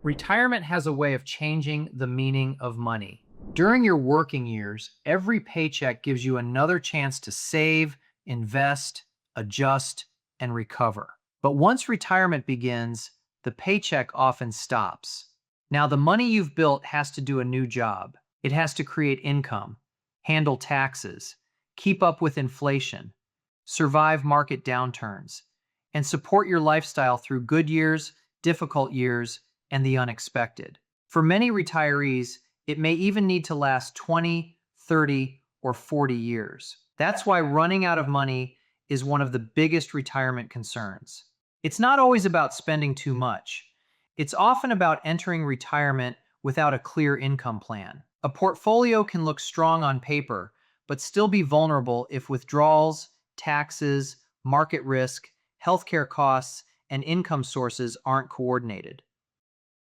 Retirement has a way of changing the meaning of money. During your working years, every paycheck gives you another chance to save, invest, adjust, and recover. But once retirement begins, the paycheck often stops. Now, the money you've built has to do a new job. It has to create income, handle taxes, keep up with inflation, survive market downturns, and support your lifestyle through good years, difficult years, and the unexpected. For many retirees, it may even need to last 20, 30, or 40 years. That's why running out of money is one of the biggest retirement concerns. It's not always about spending too much. It's often about entering retirement without a clear income plan. A portfolio can look strong on paper, but still be vulnerable if withdrawals, taxes, market risk, healthcare costs, and income sources aren't coordinated.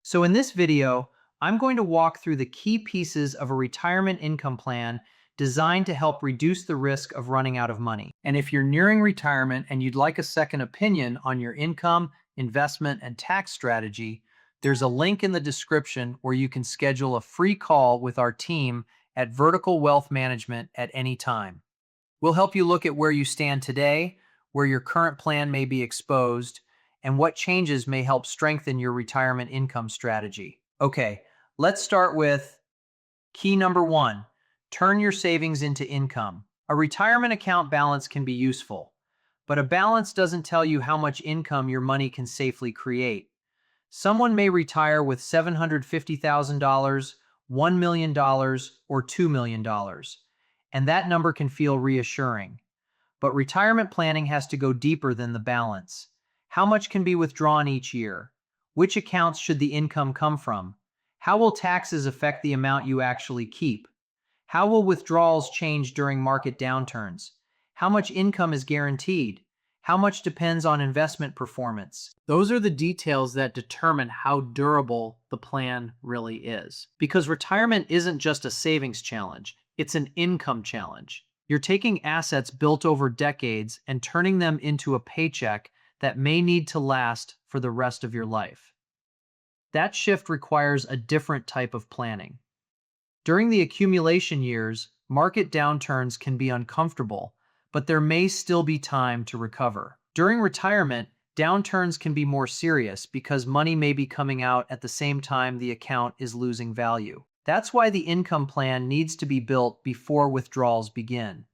So in this video, I'm going to walk through the key pieces of a retirement income plan designed to help reduce the risk of running out of money. And if you're nearing retirement and you'd like a second opinion on your income, investment, and tax strategy, there's a link in the description where you can schedule a free call with our team at Vertical Wealth Management at any time. We'll help you look at where you stand today, where your current plan may be exposed, and what changes may help strengthen your retirement income strategy. Okay, let's start with key number one, turn your savings into income. A retirement account balance can be useful, but a balance doesn't tell you how much income your money can safely create. Someone may retire with $750,000, $1 million, or $2 million, and that number can feel reassuring. But retirement planning has to go deeper than the balance. How much can be withdrawn each year? Which accounts should the income come from? How will taxes affect the amount you actually keep? How will withdrawals change during market downturns? How much income is guaranteed? How much depends on investment performance? Those are the details that determine how durable the plan really is. Because retirement isn't just a savings challenge, it's an income challenge. You're taking assets built over decades and turning them into a paycheck that may need to last for the rest of your life. That shift requires a different type of planning. During the accumulation years, market downturns can be uncomfortable, but there may still be time to recover. During retirement, downturns can be more serious because money may be coming out at the same time the account is losing value. That's why the income plan needs to be built before withdrawals begin.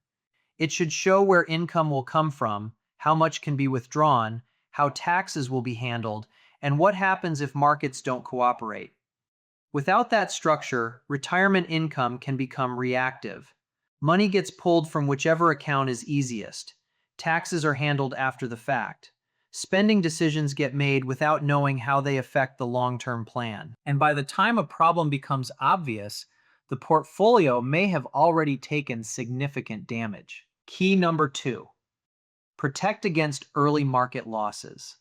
It should show where income will come from, how much can be withdrawn, how taxes will be handled, and what happens if markets don't cooperate. Without that structure, retirement income can become reactive. Money gets pulled from whichever account is easiest. Taxes are handled after the fact. Spending decisions get made without knowing how they affect the long-term plan. And by the time a problem becomes obvious, the portfolio may have already taken significant damage. Key number two, protect against early market losses.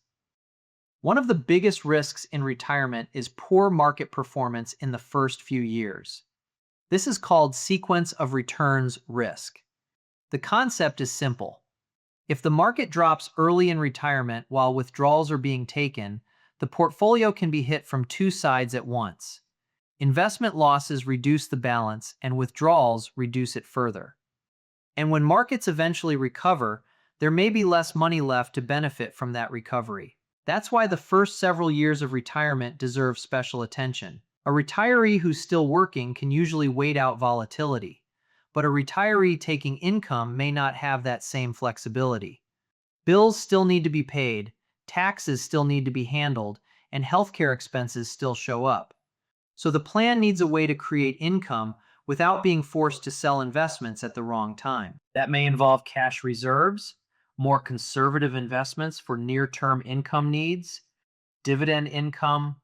One of the biggest risks in retirement is poor market performance in the first few years. This is called sequence of returns risk. The concept is simple. If the market drops early in retirement while withdrawals are being taken, the portfolio can be hit from two sides at once. Investment losses reduce the balance, and withdrawals reduce it further. And when markets eventually recover, there may be less money left to benefit from that recovery. That's why the first several years of retirement deserve special attention. A retiree who's still working can usually wait out volatility, but a retiree taking income may not have that same flexibility. Bills still need to be paid, taxes still need to be handled, and healthcare expenses still show up. So the plan needs a way to create income without being forced to sell investments at the wrong time. That may involve cash reserves, more conservative investments for near-term income needs, dividend income,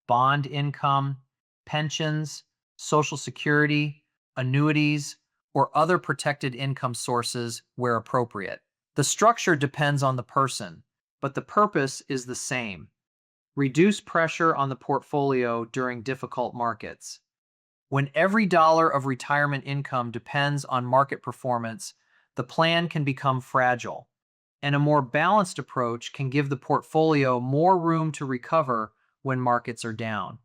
bond income, pensions, Social Security, annuities, or other protected income sources where appropriate. The structure depends on the person, but the purpose is the same. Reduce pressure on the portfolio during difficult markets. When every dollar of retirement income depends on market performance, the plan can become fragile, and a more balanced approach can give the portfolio more room to recover when markets are down.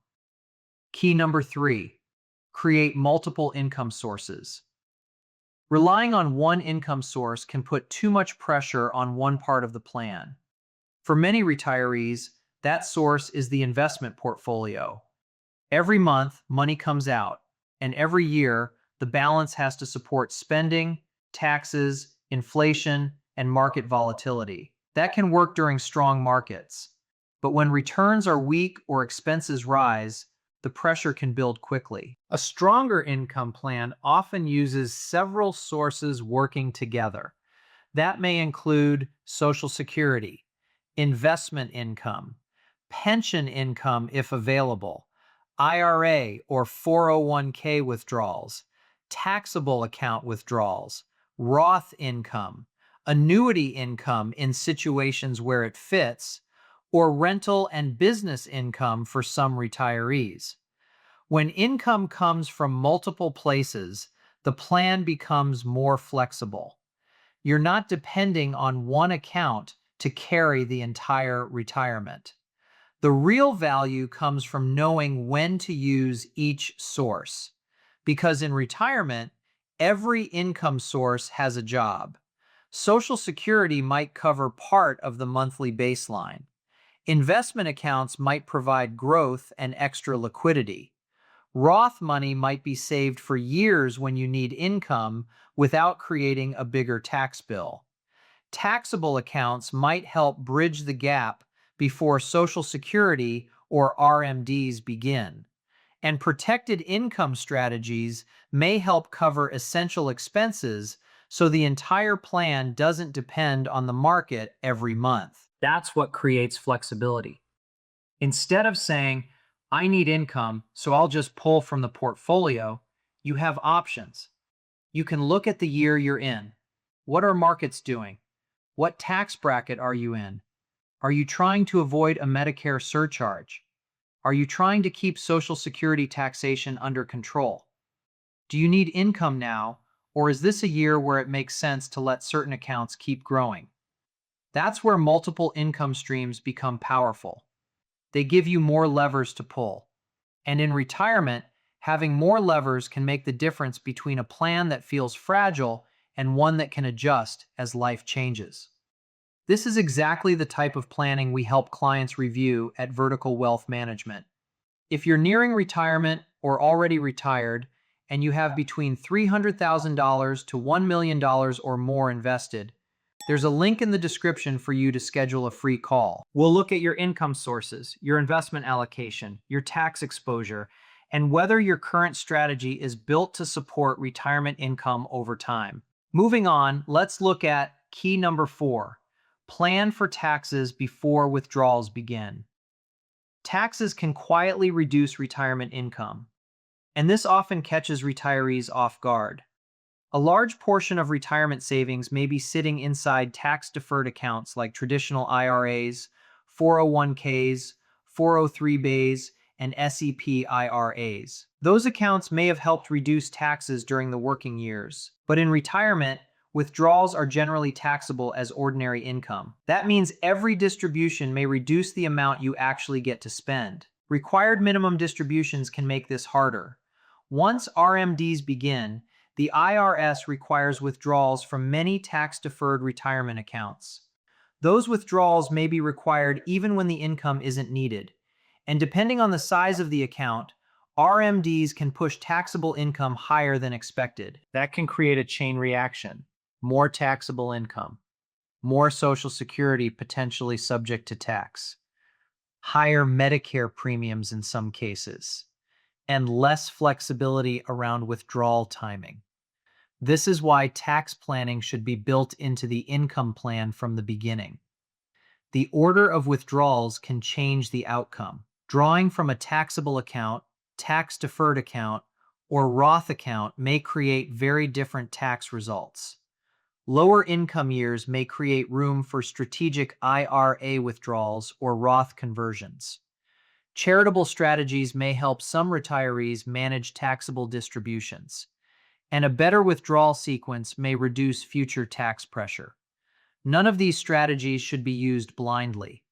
Key number 3, create multiple income sources. Relying on one income source can put too much pressure on one part of the plan. For many retirees, that source is the investment portfolio. Every month, money comes out, and every year, the balance has to support spending, taxes, inflation, and market volatility. That can work during strong markets. But when returns are weak or expenses rise, the pressure can build quickly. A stronger income plan often uses several sources working together. That may include Social Security, investment income, pension income if available, IRA or 401k withdrawals, taxable account withdrawals, Roth income, annuity income in situations where it fits, or rental and business income for some retirees. When income comes from multiple places, the plan becomes more flexible. You're not depending on one account to carry the entire retirement. The real value comes from knowing when to use each source. Because in retirement, every income source has a job. Social Security might cover part of the monthly baseline. Investment accounts might provide growth and extra liquidity. Roth money might be saved for years when you need income without creating a bigger tax bill. Taxable accounts might help bridge the gap before Social Security or RMDs begin. And protected income strategies may help cover essential expenses so the entire plan doesn't depend on the market every month. That's what creates flexibility. Instead of saying, I need income, so I'll just pull from the portfolio, you have options. You can look at the year you're in. What are markets doing? What tax bracket are you in? Are you trying to avoid a Medicare surcharge? Are you trying to keep Social Security taxation under control? Do you need income now, or is this a year where it makes sense to let certain accounts keep growing? That's where multiple income streams become powerful. They give you more levers to pull. And in retirement, having more levers can make the difference between a plan that feels fragile and one that can adjust as life changes. This is exactly the type of planning we help clients review at Vertical Wealth Management. If you're nearing retirement or already retired, and you have between $300,000 to $1 million or more invested, there's a link in the description for you to schedule a free call. We'll look at your income sources, your investment allocation, your tax exposure, and whether your current strategy is built to support retirement income over time. Moving on, let's look at key number 4. Plan for taxes before withdrawals begin. Taxes can quietly reduce retirement income, and this often catches retirees off guard. A large portion of retirement savings may be sitting inside tax-deferred accounts like traditional IRAs, 401ks, 403bs, and SEP IRAs. Those accounts may have helped reduce taxes during the working years, but in retirement, withdrawals are generally taxable as ordinary income. That means every distribution may reduce the amount you actually get to spend. Required minimum distributions can make this harder. Once RMDs begin, the IRS requires withdrawals from many tax-deferred retirement accounts. Those withdrawals may be required even when the income isn't needed. And depending on the size of the account, RMDs can push taxable income higher than expected. That can create a chain reaction. More taxable income, more Social Security potentially subject to tax, higher Medicare premiums in some cases, and less flexibility around withdrawal timing. This is why tax planning should be built into the income plan from the beginning. The order of withdrawals can change the outcome. Drawing from a taxable account, tax-deferred account, or Roth account may create very different tax results. Lower income years may create room for strategic IRA withdrawals or Roth conversions. Charitable strategies may help some retirees manage taxable distributions, and a better withdrawal sequence may reduce future tax pressure. None of these strategies should be used blindly.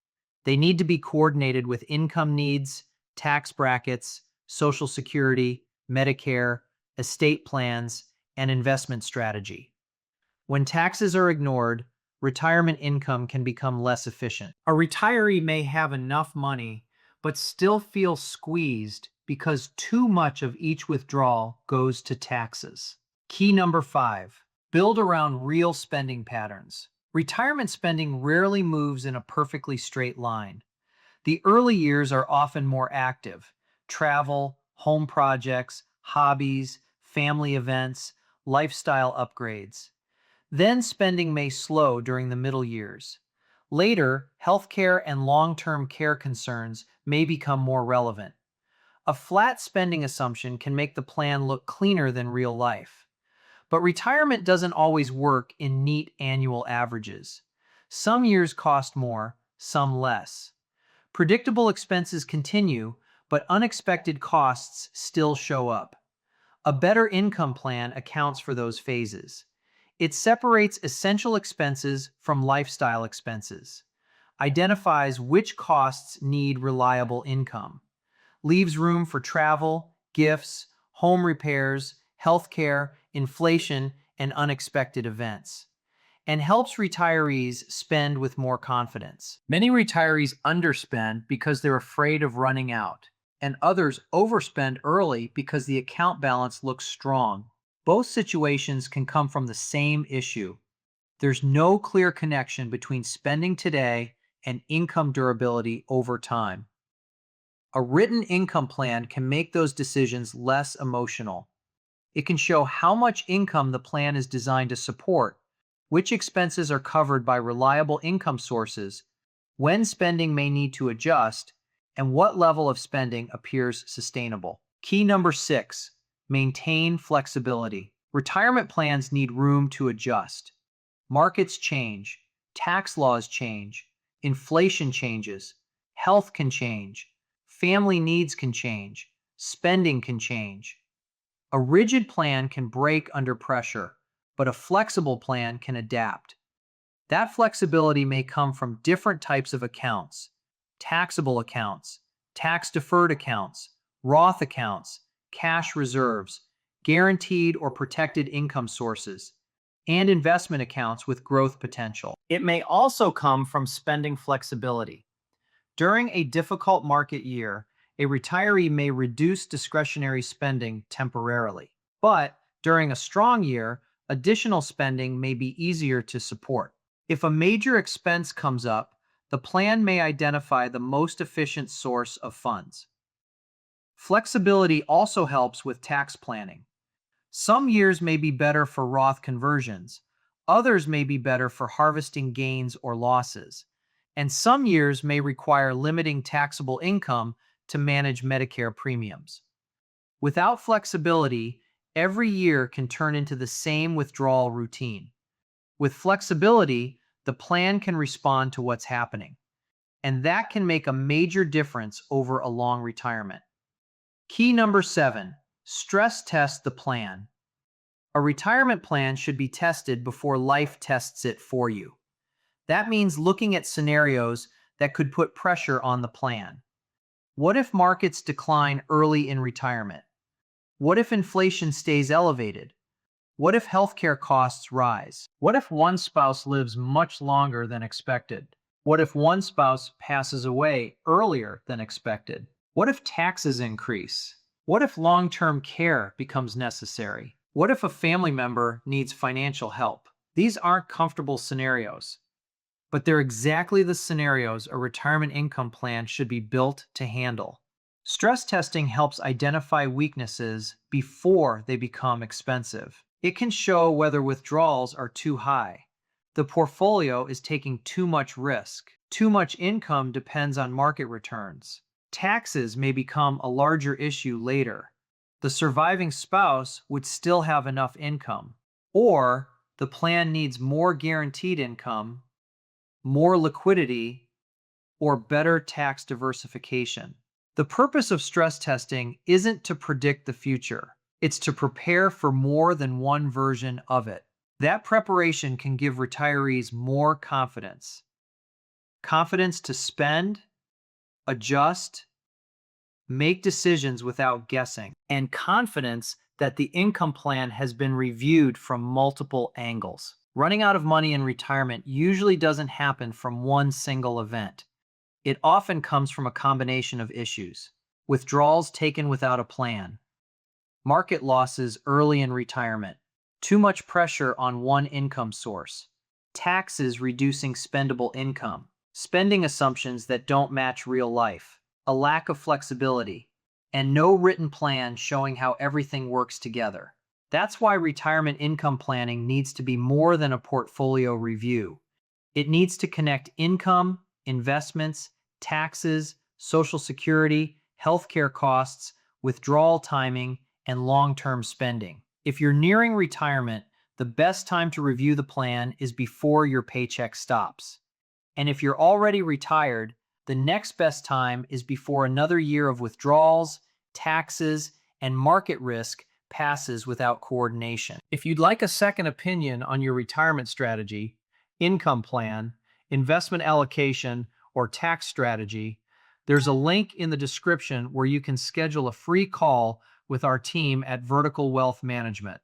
They need to be coordinated with income needs, tax brackets, Social Security, Medicare, estate plans, and investment strategy. When taxes are ignored, retirement income can become less efficient. A retiree may have enough money, but still feel squeezed because too much of each withdrawal goes to taxes. Key number 5, build around real spending patterns. Retirement spending rarely moves in a perfectly straight line. The early years are often more active. Travel, home projects, hobbies, family events, lifestyle upgrades. Then spending may slow during the middle years. Later, healthcare and long-term care concerns may become more relevant. A flat spending assumption can make the plan look cleaner than real life. But retirement doesn't always work in neat annual averages. Some years cost more, some less. Predictable expenses continue, but unexpected costs still show up. A better income plan accounts for those phases. It separates essential expenses from lifestyle expenses, identifies which costs need reliable income, leaves room for travel, gifts, home repairs, healthcare, inflation, and unexpected events, and helps retirees spend with more confidence. Many retirees underspend because they're afraid of running out, and others overspend early because the account balance looks strong. Both situations can come from the same issue. There's no clear connection between spending today and income durability over time. A written income plan can make those decisions less emotional. It can show how much income the plan is designed to support, which expenses are covered by reliable income sources, when spending may need to adjust, and what level of spending appears sustainable. Key number 6, maintain flexibility. Retirement plans need room to adjust. Markets change, tax laws change, inflation changes, health can change, family needs can change, spending can change. A rigid plan can break under pressure, but a flexible plan can adapt. That flexibility may come from different types of accounts: taxable accounts, tax-deferred accounts, Roth accounts, cash reserves, guaranteed or protected income sources, and investment accounts with growth potential. It may also come from spending flexibility. During a difficult market year, a retiree may reduce discretionary spending temporarily. But during a strong year, additional spending may be easier to support. If a major expense comes up, the plan may identify the most efficient source of funds. Flexibility also helps with tax planning. Some years may be better for Roth conversions, others may be better for harvesting gains or losses, and some years may require limiting taxable income to manage Medicare premiums. Without flexibility, every year can turn into the same withdrawal routine. With flexibility, the plan can respond to what's happening, and that can make a major difference over a long retirement. Key number 7, stress test the plan. A retirement plan should be tested before life tests it for you. That means looking at scenarios that could put pressure on the plan. What if markets decline early in retirement? What if inflation stays elevated? What if healthcare costs rise? What if one spouse lives much longer than expected? What if one spouse passes away earlier than expected? What if taxes increase? What if long-term care becomes necessary? What if a family member needs financial help? These aren't comfortable scenarios, but they're exactly the scenarios a retirement income plan should be built to handle. Stress testing helps identify weaknesses before they become expensive. It can show whether withdrawals are too high. The portfolio is taking too much risk. Too much income depends on market returns. Taxes may become a larger issue later. The surviving spouse would still have enough income. Or the plan needs more guaranteed income, more liquidity, or better tax diversification. The purpose of stress testing isn't to predict the future. It's to prepare for more than one version of it. That preparation can give retirees more confidence. Confidence to spend, adjust, make decisions without guessing, and confidence that the income plan has been reviewed from multiple angles. Running out of money in retirement usually doesn't happen from one single event. It often comes from a combination of issues: withdrawals taken without a plan, market losses early in retirement, too much pressure on one income source, taxes reducing spendable income, spending assumptions that don't match real life, a lack of flexibility, and no written plan showing how everything works together. That's why retirement income planning needs to be more than a portfolio review. It needs to connect income, investments, taxes, Social Security, healthcare costs, withdrawal timing, and long-term spending. If you're nearing retirement, the best time to review the plan is before your paycheck stops. And if you're already retired, the next best time is before another year of withdrawals, taxes, and market risk passes without coordination. If you'd like a second opinion on your retirement strategy, income plan, investment allocation, or tax strategy, there's a link in the description where you can schedule a free call with our team at Vertical Wealth Management.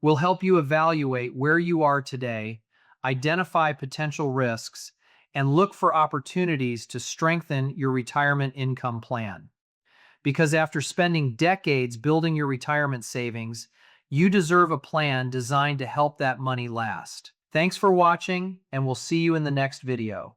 We'll help you evaluate where you are today, identify potential risks, and look for opportunities to strengthen your retirement income plan. Because after spending decades building your retirement savings, you deserve a plan designed to help that money last. Thanks for watching, and we'll see you in the next video.